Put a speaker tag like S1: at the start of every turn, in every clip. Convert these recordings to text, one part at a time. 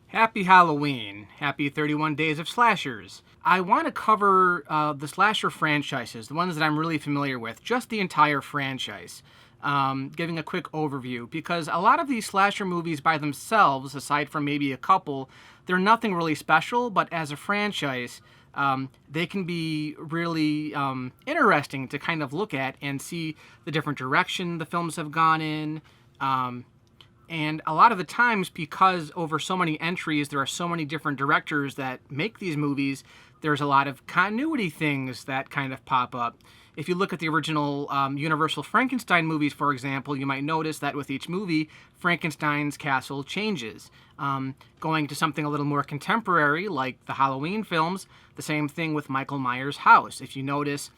S1: Happy Halloween. Happy 31 Days of Slashers. I want to cover the slasher franchises, the ones that I'm really familiar with, just the entire franchise, giving a quick overview, because a lot of these slasher movies by themselves, aside from maybe a couple, they're nothing really special, but as a franchise, they can be really interesting to kind of look at and see the different direction the films have gone in. And a lot of the times, because over so many entries, there are so many different directors that make these movies, there's a lot of continuity things that kind of pop up. If you look at the original Universal Frankenstein movies, for example, you might notice that with each movie, Frankenstein's castle changes. Going to something a little more contemporary, like the Halloween films, the same thing with Michael Myers' house. If you notice,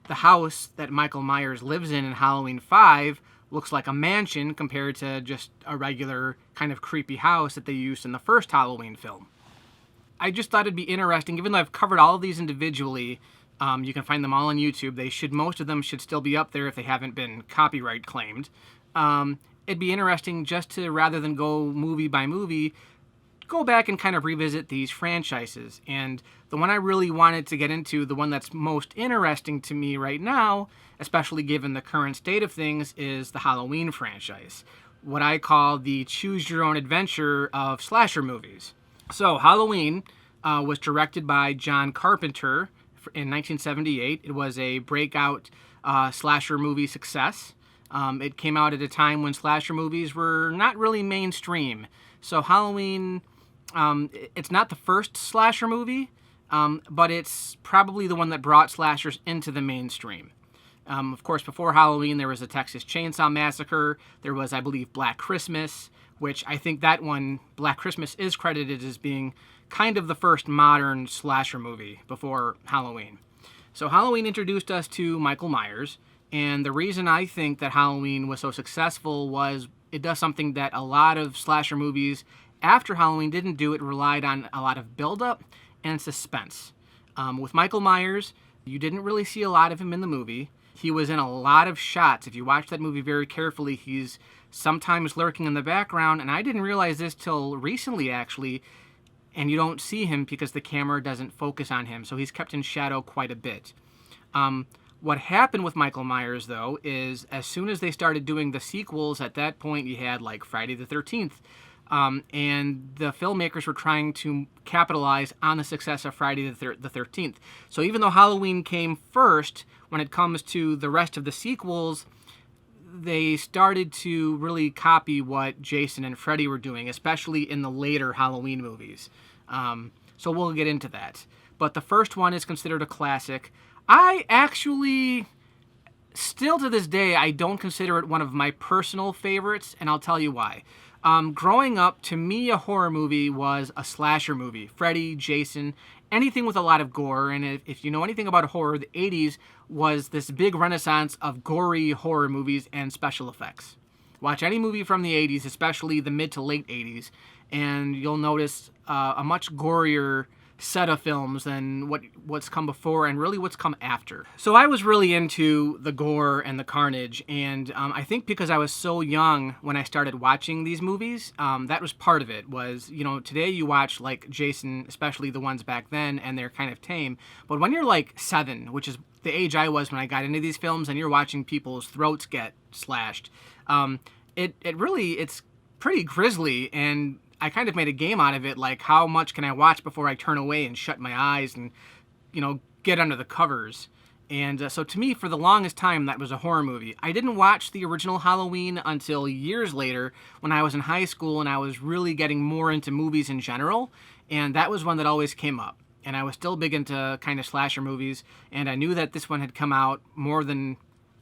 S1: the house that Michael Myers lives in Halloween 5 looks like a mansion compared to just a regular kind of creepy house that they used in the first Halloween film. I just thought it'd be interesting, even though I've covered all of these individually, you can find them all on YouTube. Most of them should still be up there if they haven't been copyright claimed. It'd be interesting just to, rather than go movie by movie, go back and kind of revisit these franchises. And the one I really wanted to get into, the one that's most interesting to me right now, especially given the current state of things, is the Halloween franchise. What I call the choose your own adventure of slasher movies. So Halloween was directed by John Carpenter in 1978. It was a breakout slasher movie success. It came out at a time when slasher movies were not really mainstream. So Halloween, it's not the first slasher movie, but it's probably the one that brought slashers into the mainstream. Of course, before Halloween, there was a Texas Chainsaw Massacre. There was, I believe, Black Christmas, which I think that one, Black Christmas, is credited as being kind of the first modern slasher movie before Halloween. So Halloween introduced us to Michael Myers, and the reason I think that Halloween was so successful was it does something that a lot of slasher movies after Halloween didn't do. It relied on a lot of build-up and suspense. With Michael Myers, you didn't really see a lot of him in the movie. He was in a lot of shots. If you watch that movie very carefully, he's sometimes lurking in the background, and I didn't realize this till recently, actually, and you don't see him because the camera doesn't focus on him, so he's kept in shadow quite a bit. What happened with Michael Myers, though, is as soon as they started doing the sequels, at that point you had, like, Friday the 13th, and the filmmakers were trying to capitalize on the success of Friday the 13th. So even though Halloween came first, when it comes to the rest of the sequels, they started to really copy what Jason and Freddy were doing, especially in the later Halloween movies. So we'll get into that. But the first one is considered a classic. I actually, still to this day, I don't consider it one of my personal favorites, and I'll tell you why. Growing up, to me, a horror movie was a slasher movie. Freddy, Jason, anything with a lot of gore. And if you know anything about horror, the 80s was this big renaissance of gory horror movies and special effects. Watch any movie from the 80s, especially the mid to late 80s, and you'll notice a much gorier set of films than what's come before and really what's come after. So I was really into the gore and the carnage, and I think because I was so young when I started watching these movies, that was part of it. Was, you know, today you watch like Jason, especially the ones back then, and they're kind of tame, but when you're like 7, which is the age I was when I got into these films, and you're watching people's throats get slashed, it's pretty grisly, and I kind of made a game out of it, like how much can I watch before I turn away and shut my eyes and, you know, get under the covers. And so to me, for the longest time, that was a horror movie. I didn't watch the original Halloween until years later when I was in high school and I was really getting more into movies in general, and that was one that always came up. And I was still big into kind of slasher movies, and I knew that this one had come out more than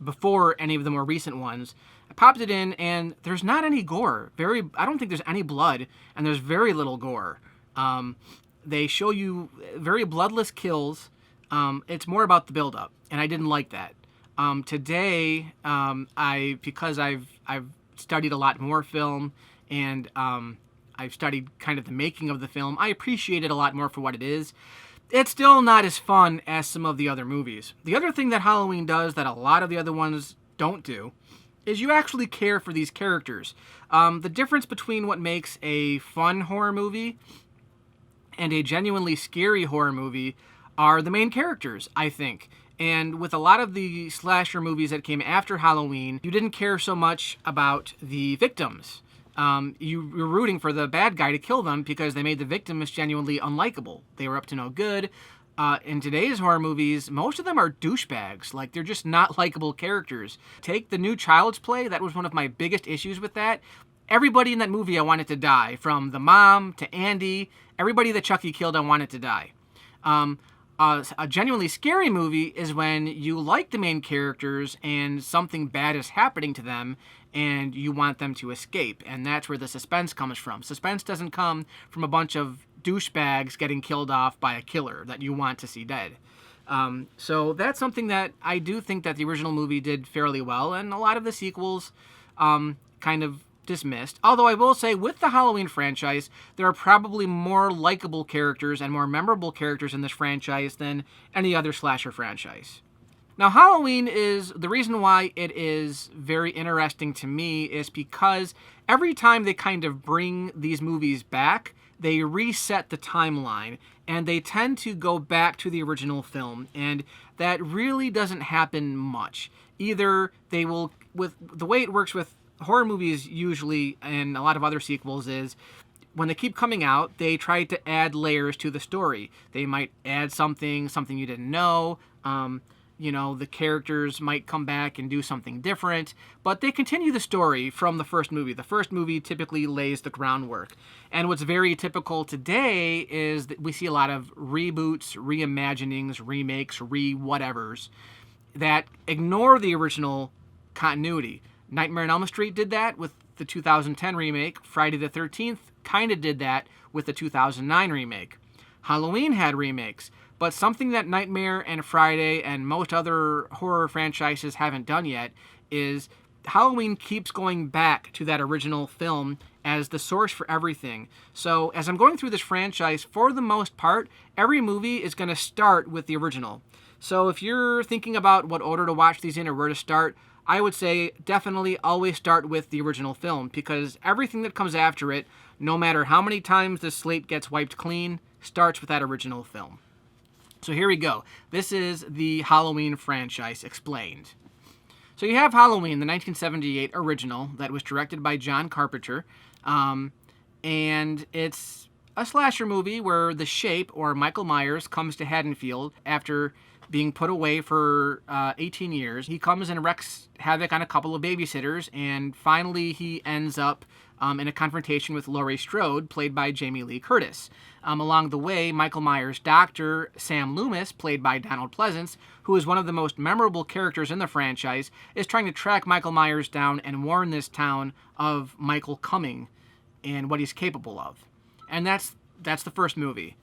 S1: before any of the more recent ones. I popped it in, and there's not any gore. I don't think there's any blood, and there's very little gore. They show you very bloodless kills. It's more about the build-up, and I didn't like that. Today, because I've studied a lot more film, and I've studied kind of the making of the film, I appreciate it a lot more for what it is. It's still not as fun as some of the other movies. The other thing that Halloween does that a lot of the other ones don't do is you actually care for these characters. The difference between what makes a fun horror movie and a genuinely scary horror movie are the main characters, I think. And with a lot of the slasher movies that came after Halloween, you didn't care so much about the victims. You were rooting for the bad guy to kill them because they made the victims genuinely unlikable. They were up to no good. In today's horror movies, most of them are douchebags. Like, they're just not likable characters. Take the new Child's Play. That was one of my biggest issues with that. Everybody in that movie I wanted to die. From the mom to Andy, everybody that Chucky killed, I wanted to die. A genuinely scary movie is when you like the main characters and something bad is happening to them and you want them to escape. And that's where the suspense comes from. Suspense doesn't come from a bunch of douchebags getting killed off by a killer that you want to see dead. So that's something that I do think that the original movie did fairly well, and a lot of the sequels kind of dismissed. Although I will say, with the Halloween franchise, there are probably more likable characters and more memorable characters in this franchise than any other slasher franchise. Now, Halloween is, the reason why it is very interesting to me is because every time they kind of bring these movies back, they reset the timeline, and they tend to go back to the original film, and that really doesn't happen much. Either they will, with the way it works with horror movies usually, and a lot of other sequels, is when they keep coming out, they try to add layers to the story. They might add something you didn't know. The characters might come back and do something different, but they continue the story from the first movie. The first movie typically lays the groundwork. And what's very typical today is that we see a lot of reboots, reimaginings, remakes, re-whatevers that ignore the original continuity. Nightmare on Elm Street did that with the 2010 remake. Friday the 13th kind of did that with the 2009 remake. Halloween had remakes, but something that Nightmare and Friday and most other horror franchises haven't done yet is Halloween keeps going back to that original film as the source for everything. So as I'm going through this franchise, for the most part, every movie is going to start with the original. So if you're thinking about what order to watch these in or where to start, I would say definitely always start with the original film, because everything that comes after it, no matter how many times the slate gets wiped clean, starts with that original film. So here we go. This is the Halloween franchise explained. So you have Halloween, the 1978 original that was directed by John Carpenter, and it's a slasher movie where the Shape, or Michael Myers, comes to Haddonfield after being put away for 18 years. He comes and wreaks havoc on a couple of babysitters, and finally he ends up in a confrontation with Laurie Strode, played by Jamie Lee Curtis. Along the way, Michael Myers' doctor, Sam Loomis, played by Donald Pleasance, who is one of the most memorable characters in the franchise, is trying to track Michael Myers down and warn this town of Michael coming and what he's capable of. And that's the first movie.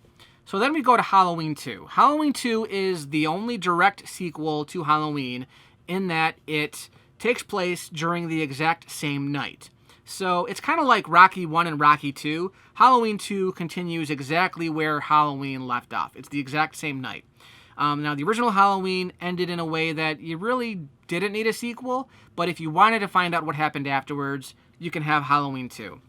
S1: So then we go to Halloween 2. Halloween 2 is the only direct sequel to Halloween in that it takes place during the exact same night. So it's kind of like Rocky 1 and Rocky 2. Halloween 2 continues exactly where Halloween left off. It's the exact same night. Now, the original Halloween ended in a way that you really didn't need a sequel, but if you wanted to find out what happened afterwards, you can have Halloween 2.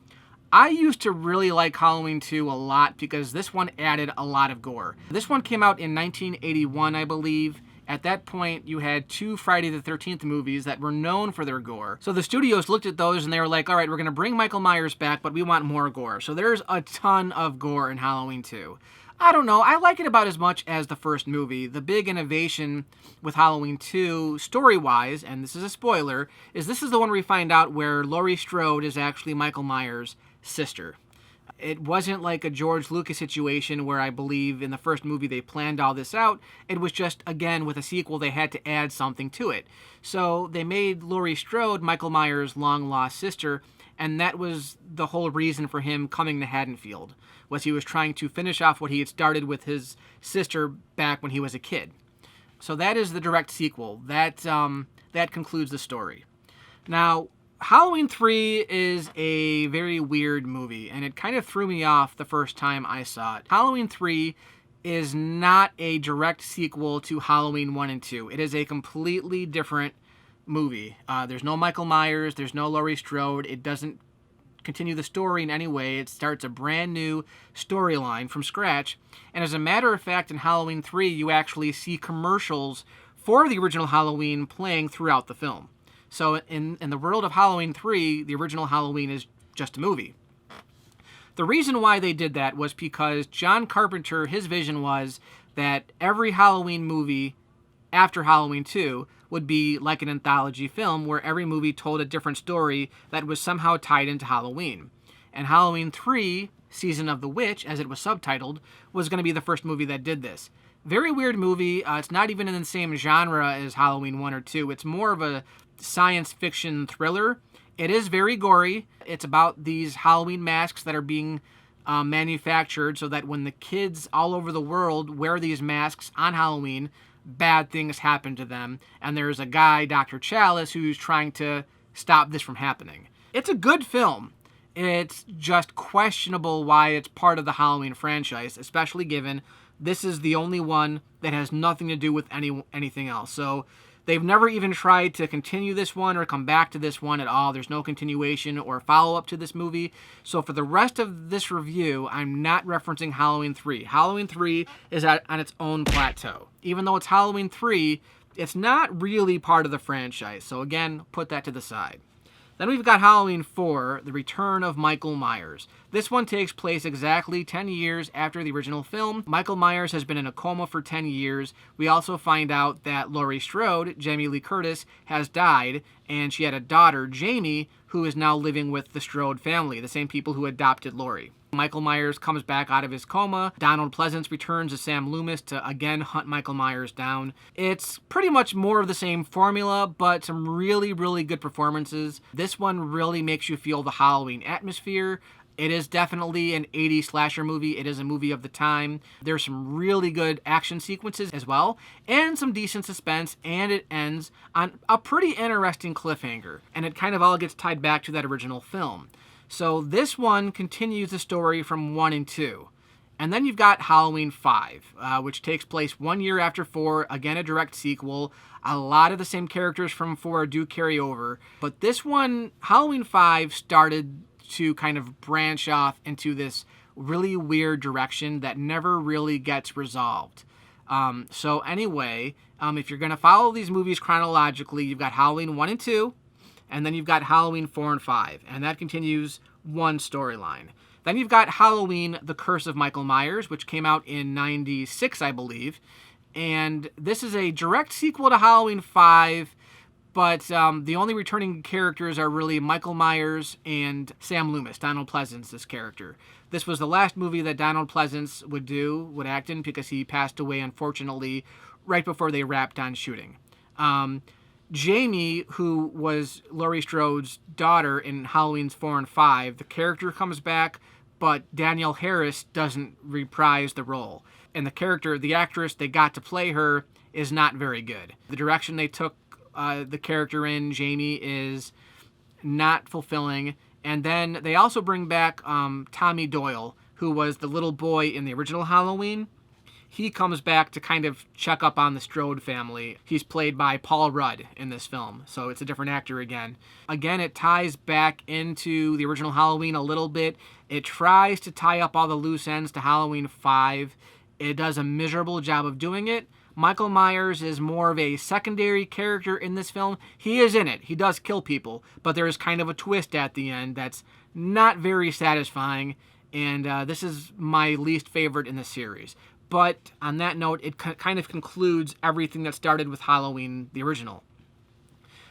S1: I used to really like Halloween 2 a lot because this one added a lot of gore. This one came out in 1981, I believe. At that point, you had 2 Friday the 13th movies that were known for their gore. So the studios looked at those and they were like, all right, we're going to bring Michael Myers back, but we want more gore. So there's a ton of gore in Halloween 2. I don't know, I like it about as much as the first movie. The big innovation with Halloween 2, story-wise, and this is a spoiler, is this is the one where we find out where Laurie Strode is actually Michael Myers' sister. It wasn't like a George Lucas situation where I believe in the first movie they planned all this out. It was just, again, with a sequel, they had to add something to it. So they made Laurie Strode Michael Myers' long-lost sister, and that was the whole reason for him coming to Haddonfield, was he was trying to finish off what he had started with his sister back when he was a kid. So that is the direct sequel. That concludes the story. Now, Halloween 3 is a very weird movie, and it kind of threw me off the first time I saw it. Halloween 3 is not a direct sequel to Halloween 1 and 2. It is a completely different movie. There's no Michael Myers, there's no Laurie Strode. It doesn't continue the story in any way. It starts a brand new storyline from scratch. And as a matter of fact, in Halloween 3, you actually see commercials for the original Halloween playing throughout the film. So in the world of Halloween 3, the original Halloween is just a movie. The reason why they did that was because John Carpenter, his vision was that every Halloween movie after Halloween 2 would be like an anthology film where every movie told a different story that was somehow tied into Halloween. And Halloween 3, Season of the Witch, as it was subtitled, was going to be the first movie that did this. Very weird movie. It's not even in the same genre as Halloween 1 or 2. It's more of a science fiction thriller. It is very gory. It's about these Halloween masks that are being manufactured so that when the kids all over the world wear these masks on Halloween, bad things happen to them. And there's a guy, Dr. Chalice, who's trying to stop this from happening. It's a good film. It's just questionable why it's part of the Halloween franchise, especially given this is the only one that has nothing to do with anything else. So they've never even tried to continue this one or come back to this one at all. There's no continuation or follow-up to this movie. So for the rest of this review, I'm not referencing Halloween 3. Halloween 3 is on its own plateau. Even though it's Halloween 3, it's not really part of the franchise. So again, put that to the side. Then we've got Halloween 4, The Return of Michael Myers. This one takes place exactly 10 years after the original film. Michael Myers has been in a coma for 10 years. We also find out that Laurie Strode, Jamie Lee Curtis, has died, and she had a daughter, Jamie, who is now living with the Strode family, the same people who adopted Laurie. Michael Myers comes back out of his coma. Donald Pleasence returns as Sam Loomis to again hunt Michael Myers down. It's pretty much more of the same formula, but some really, really good performances. This one really makes you feel the Halloween atmosphere. It is definitely an 80s slasher movie. It is a movie of the time. There's some really good action sequences as well, and some decent suspense, and it ends on a pretty interesting cliffhanger. And it kind of all gets tied back to that original film. So this one continues the story from 1 and 2. And then you've got Halloween 5, which takes place 1 year after 4, again a direct sequel. A lot of the same characters from 4 do carry over. But this one, Halloween 5, started to kind of branch off into this really weird direction that never really gets resolved. So anyway, if you're going to follow these movies chronologically, you've got Halloween 1 and 2. And then you've got Halloween 4 and 5, and that continues one storyline. Then you've got Halloween, The Curse of Michael Myers, which came out in 96, I believe. And this is a direct sequel to Halloween 5, but the only returning characters are really Michael Myers and Sam Loomis, Donald Pleasence's character. This was the last movie that Donald Pleasence would act in, because he passed away, unfortunately, right before they wrapped on shooting. Jamie, who was Laurie Strode's daughter in Halloween 4 and 5, the character comes back, but Danielle Harris doesn't reprise the role. And the actress they got to play her is not very good. The direction they took the character in, Jamie, is not fulfilling. And then they also bring back Tommy Doyle, who was the little boy in the original Halloween. He comes back to kind of check up on the Strode family. He's played by Paul Rudd in this film, so it's a different actor again. Again, it ties back into the original Halloween a little bit. It tries to tie up all the loose ends to Halloween 5. It does a miserable job of doing it. Michael Myers is more of a secondary character in this film. He is in it. He does kill people, but there is kind of a twist at the end that's not very satisfying, and this is my least favorite in the series. But on that note, it kind of concludes everything that started with Halloween, the original.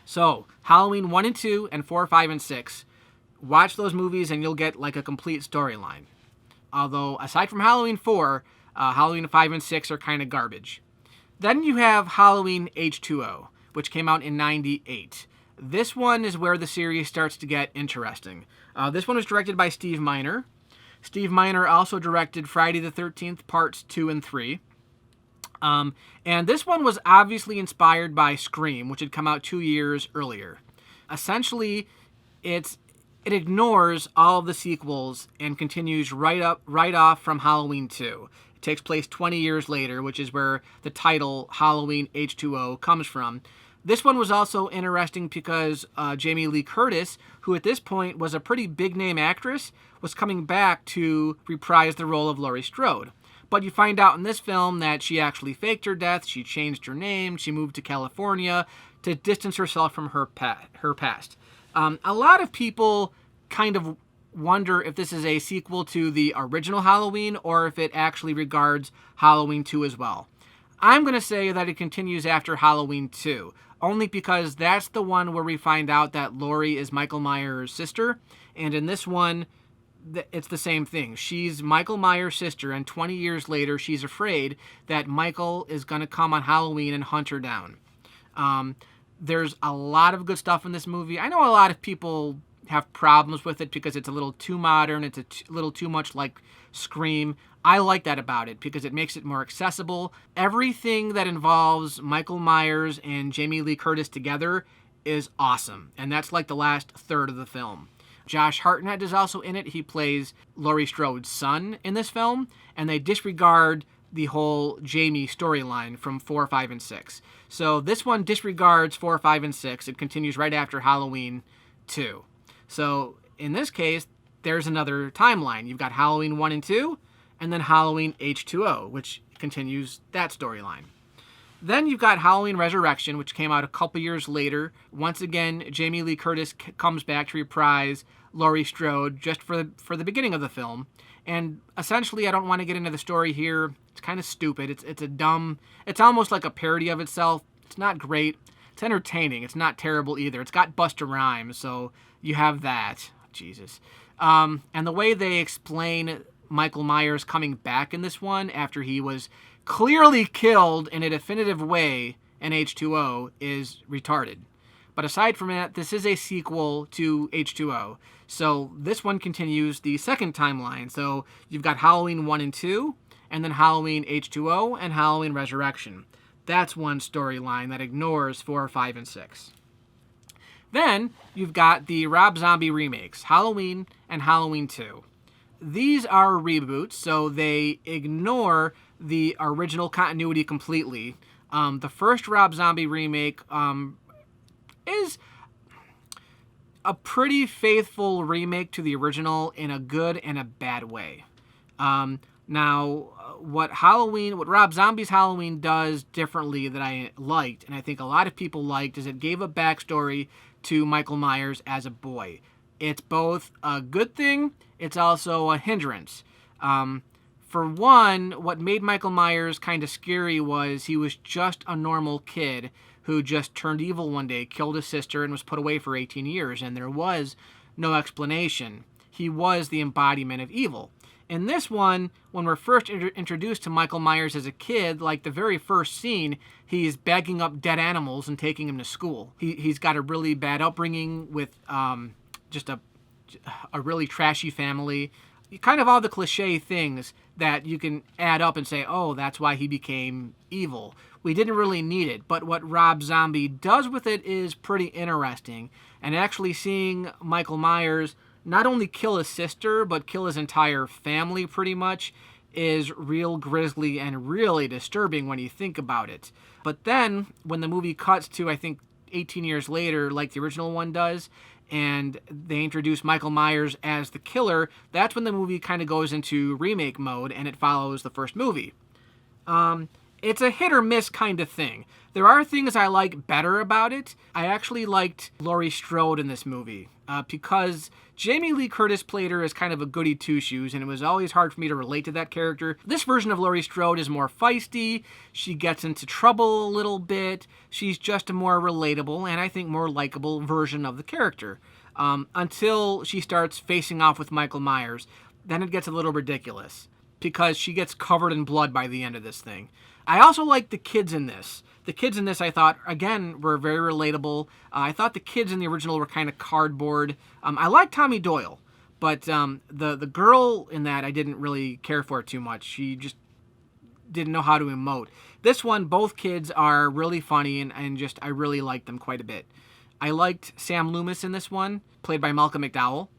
S1: So, Halloween 1 and 2 and 4, 5, and 6. Watch those movies and you'll get like a complete storyline. Although, aside from Halloween 4, Halloween 5 and 6 are kind of garbage. Then you have Halloween H2O, which came out in 98. This one is where the series starts to get interesting. This one was directed by Steve Miner. Steve Miner also directed Friday the 13th, Parts 2 and 3. And this one was obviously inspired by Scream, which had come out 2 years earlier. Essentially, it ignores all of the sequels and continues right off from Halloween 2. It takes place 20 years later, which is where the title Halloween H2O comes from. This one was also interesting because Jamie Lee Curtis, who at this point was a pretty big-name actress, was coming back to reprise the role of Laurie Strode. But you find out in this film that she actually faked her death, she changed her name, she moved to California to distance herself from her past. A lot of people kind of wonder if this is a sequel to the original Halloween or if it actually regards Halloween 2 as well. I'm going to say that it continues after Halloween 2, only because that's the one where we find out that Laurie is Michael Myers' sister, and in this one, it's the same thing. She's Michael Myers' sister, and 20 years later, she's afraid that Michael is going to come on Halloween and hunt her down. There's a lot of good stuff in this movie. I know a lot of people have problems with it because it's a little too modern, it's a little too much like Scream. I like that about it because it makes it more accessible. Everything that involves Michael Myers and Jamie Lee Curtis together is awesome, and that's like the last third of the film. Josh Hartnett is also in it. He plays Laurie Strode's son in this film, and they disregard the whole Jamie storyline from 4, 5, and 6. So this one disregards 4, 5, and 6. It continues right after Halloween 2. So in this case, there's another timeline. You've got Halloween 1 and 2, and then Halloween H2O, which continues that storyline. Then you've got Halloween Resurrection, which came out a couple years later. Once again, Jamie Lee Curtis comes back to reprise Laurie Strode just for the beginning of the film. And essentially, I don't want to get into the story here. It's kind of stupid. It's almost like a parody of itself. It's not great. It's entertaining. It's not terrible either. It's got Busta Rhymes, so you have that. Jesus. And the way they explain Michael Myers coming back in this one after he was clearly killed in a definitive way in H2O is retarded. But aside from that, this is a sequel to H2O. So this one continues the second timeline. So you've got Halloween 1 and 2, and then Halloween H2O, and Halloween Resurrection. That's one storyline that ignores 4, 5, and 6. Then you've got the Rob Zombie remakes, Halloween and Halloween 2. These are reboots, so they ignore the original continuity completely. The first Rob Zombie remake is a pretty faithful remake to the original in a good and a bad way. Now, what Rob Zombie's Halloween does differently that I liked, and I think a lot of people liked, is it gave a backstory to Michael Myers as a boy. It's both a good thing, it's also a hindrance. For one, what made Michael Myers kind of scary was he was just a normal kid who just turned evil one day, killed his sister, and was put away for 18 years, and there was no explanation. He was the embodiment of evil. In this one, when we're first introduced to Michael Myers as a kid, like the very first scene, he's bagging up dead animals and taking them to school. He's got a really bad upbringing with just a really trashy family. Kind of all the cliche things that you can add up and say, oh, that's why he became evil. We didn't really need it, but what Rob Zombie does with it is pretty interesting. And actually seeing Michael Myers not only kill his sister, but kill his entire family pretty much is real grisly and really disturbing when you think about it. But then, when the movie cuts to, I think, 18 years later, like the original one does, and they introduce Michael Myers as the killer, that's when the movie kind of goes into remake mode, and it follows the first movie. It's a hit or miss kind of thing. There are things I like better about it. I actually liked Laurie Strode in this movie because Jamie Lee Curtis played her as kind of a goody two-shoes, and it was always hard for me to relate to that character. This version of Laurie Strode is more feisty. She gets into trouble a little bit. She's just a more relatable and I think more likable version of the character until she starts facing off with Michael Myers. Then it gets a little ridiculous because she gets covered in blood by the end of this thing. I also like the kids in this. The kids in this, I thought, again, were very relatable. I thought the kids in the original were kind of cardboard. I like Tommy Doyle, but the girl in that I didn't really care for too much. She just didn't know how to emote. This one, both kids are really funny, and just I really liked them quite a bit. I liked Sam Loomis in this one, played by Malcolm McDowell,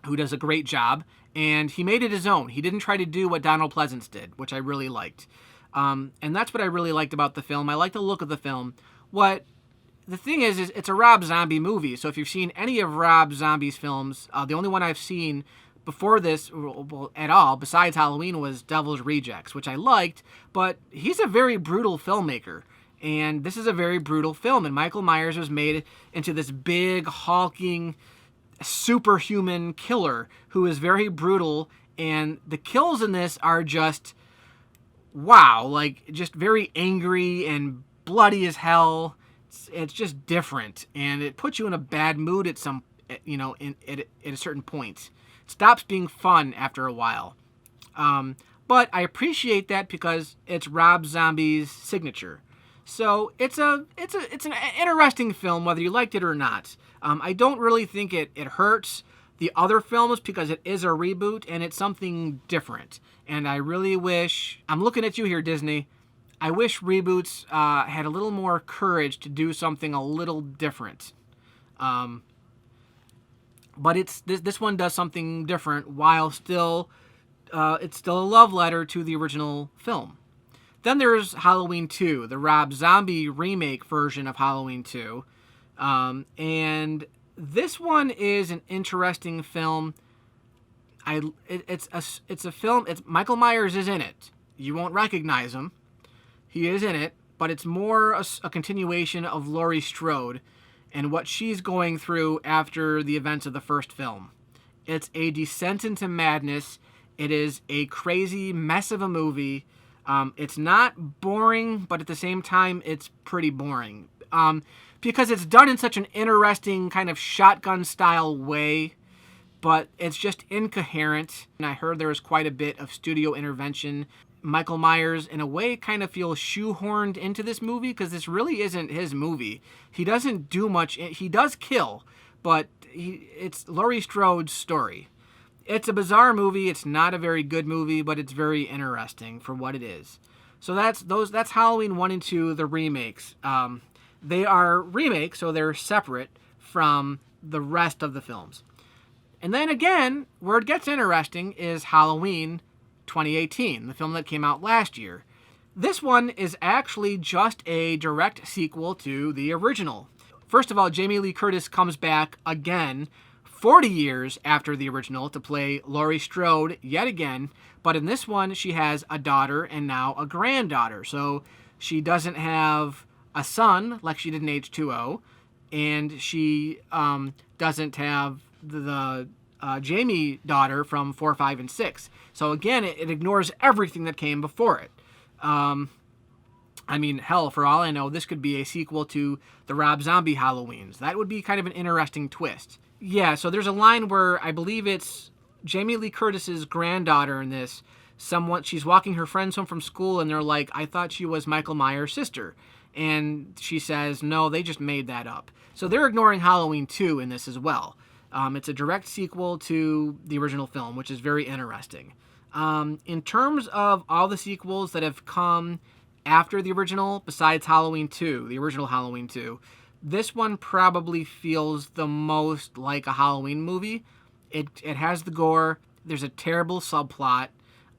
S1: who does a great job, and he made it his own. He didn't try to do what Donald Pleasance did, which I really liked. And that's what I really liked about the film. I liked the look of the film. What the thing is it's a Rob Zombie movie. So if you've seen any of Rob Zombie's films, the only one I've seen before this at all, besides Halloween, was Devil's Rejects, which I liked, but he's a very brutal filmmaker. And this is a very brutal film, and Michael Myers was made into this big, hulking, superhuman killer who is very brutal, and the kills in this are just, wow, like, just very angry and bloody as hell. It's just different, and it puts you in a bad mood at some, at a certain point. It stops being fun after a while. But I appreciate that because it's Rob Zombie's signature. So it's an interesting film, whether you liked it or not. I don't really think it hurts the other films because it is a reboot and it's something different. And I really wish, I'm looking at you here, Disney, I wish reboots had a little more courage to do something a little different. But this one does something different while still it's still a love letter to the original film. Then there's Halloween 2, the Rob Zombie remake version of Halloween 2. And this one is an interesting film. It's a film. Michael Myers is in it. You won't recognize him. He is in it, but it's more a continuation of Laurie Strode and what she's going through after the events of the first film. It's a descent into madness. It is a crazy mess of a movie. It's not boring, but at the same time, it's pretty boring. Because it's done in such an interesting kind of shotgun-style way, but it's just incoherent. And I heard there was quite a bit of studio intervention. Michael Myers, in a way, kind of feels shoehorned into this movie because this really isn't his movie. He doesn't do much. He does kill, but it's Laurie Strode's story. It's a bizarre movie. It's not a very good movie, but it's very interesting for what it is. So that's Halloween 1 and 2, the remakes. They are remakes, so they're separate from the rest of the films. And then again, where it gets interesting is Halloween 2018, the film that came out last year. This one is actually just a direct sequel to the original. First of all, Jamie Lee Curtis comes back again 40 years after the original to play Laurie Strode yet again, but in this one she has a daughter and now a granddaughter. So she doesn't have a son like she did in H2O, and she doesn't have the Jamie daughter from 4, 5, and 6. So again, it ignores everything that came before it. I mean, hell, for all I know, this could be a sequel to the Rob Zombie Halloweens. That would be kind of an interesting twist. Yeah, so there's a line where I believe it's Jamie Lee Curtis's granddaughter in this. She's walking her friends home from school, and they're like, I thought she was Michael Myers' sister. And she says, no, they just made that up. So they're ignoring Halloween 2 in this as well. It's a direct sequel to the original film, which is very interesting. In terms of all the sequels that have come after the original, besides Halloween 2, the original Halloween 2, this one probably feels the most like a Halloween movie. It has the gore. There's a terrible subplot.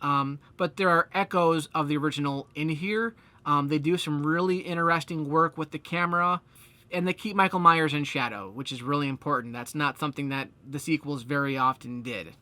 S1: But there are echoes of the original in here. They do some really interesting work with the camera. And they keep Michael Myers in shadow, which is really important. That's not something that the sequels very often did.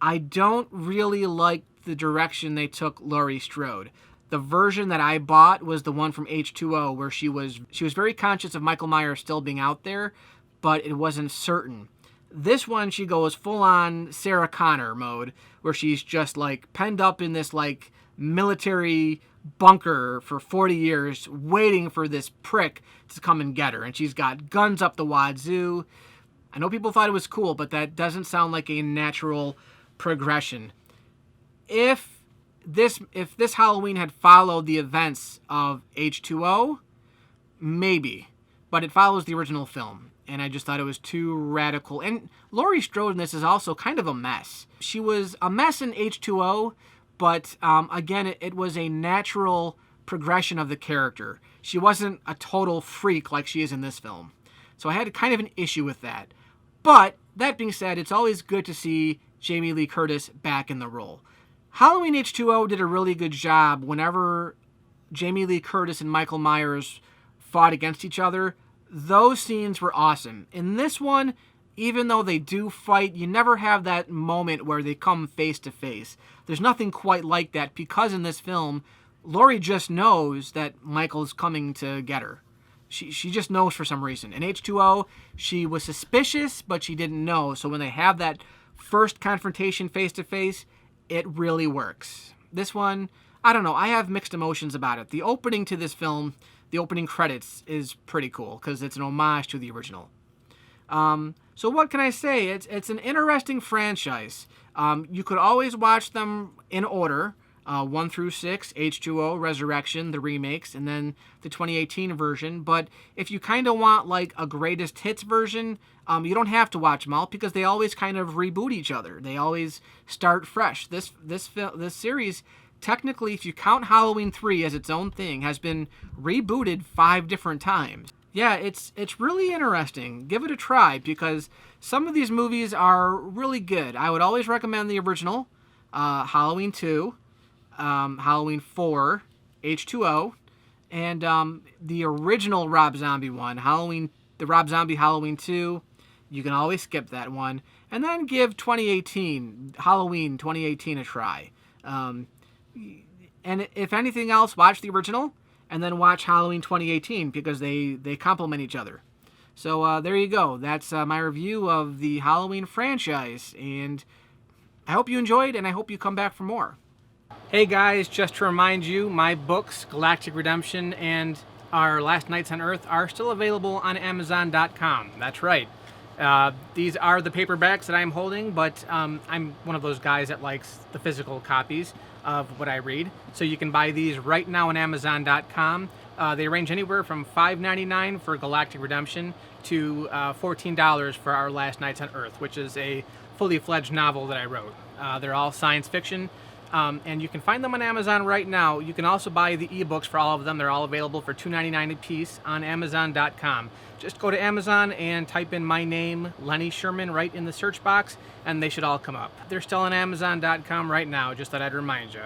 S1: I don't really like the direction they took Laurie Strode. The version that I bought was the one from H2O, where she was very conscious of Michael Myers still being out there, but it wasn't certain. This one, she goes full-on Sarah Connor mode, where she's just, like, penned up in this, like, military bunker for 40 years, waiting for this prick to come and get her. And she's got guns up the wazoo. I know people thought it was cool, but that doesn't sound like a natural progression. If this Halloween had followed the events of H2O, maybe. But it follows the original film, and I just thought it was too radical. And Laurie Strode in this is also kind of a mess. She was a mess in H2O, but again, it was a natural progression of the character. She wasn't a total freak like she is in this film. So I had kind of an issue with that. But, that being said, it's always good to see Jamie Lee Curtis back in the role. Halloween H2O did a really good job whenever Jamie Lee Curtis and Michael Myers fought against each other. those scenes were awesome. In this one, even though they do fight, you never have that moment where they come face to face. There's nothing quite like that because in this film, Laurie just knows that Michael's coming to get her. She just knows for some reason. In H2O, she was suspicious, but she didn't know. So when they have that first confrontation face to face, it really works. This one, I don't know. I have mixed emotions about it. The opening to this film, the opening credits, is pretty cool because it's an homage to the original. So what can I say? It's an interesting franchise. You could always watch them in order. 1 through 6, H2O, Resurrection, the remakes, and then the 2018 version. But if you kind of want like a greatest hits version, you don't have to watch them all because they always kind of reboot each other. They always start fresh. This series, technically, if you count Halloween 3 as its own thing, has been rebooted 5 different times. Yeah, it's really interesting. Give it a try because some of these movies are really good. I would always recommend the original, Halloween 2, Halloween 4, H2O, and the original Rob Zombie one, the Rob Zombie Halloween 2. You can always skip that one. And then give Halloween 2018 a try. And if anything else, watch the original and then watch Halloween 2018 because they complement each other. So there you go. That's my review of the Halloween franchise. And I hope you enjoyed, and I hope you come back for more. Hey guys, just to remind you, my books, Galactic Redemption and Our Last Nights on Earth, are still available on Amazon.com. That's right. These are the paperbacks that I'm holding, but I'm one of those guys that likes the physical copies of what I read. So you can buy these right now on Amazon.com. They range anywhere from $5.99 for Galactic Redemption to $14 for Our Last Nights on Earth, which is a fully fledged novel that I wrote. They're all science fiction. And you can find them on Amazon right now. You can also buy the ebooks for all of them. They're all available for $2.99 a piece on Amazon.com. Just go to Amazon and type in my name, Lenny Sherman, right in the search box, and they should all come up. They're still on Amazon.com right now, just thought I'd remind you.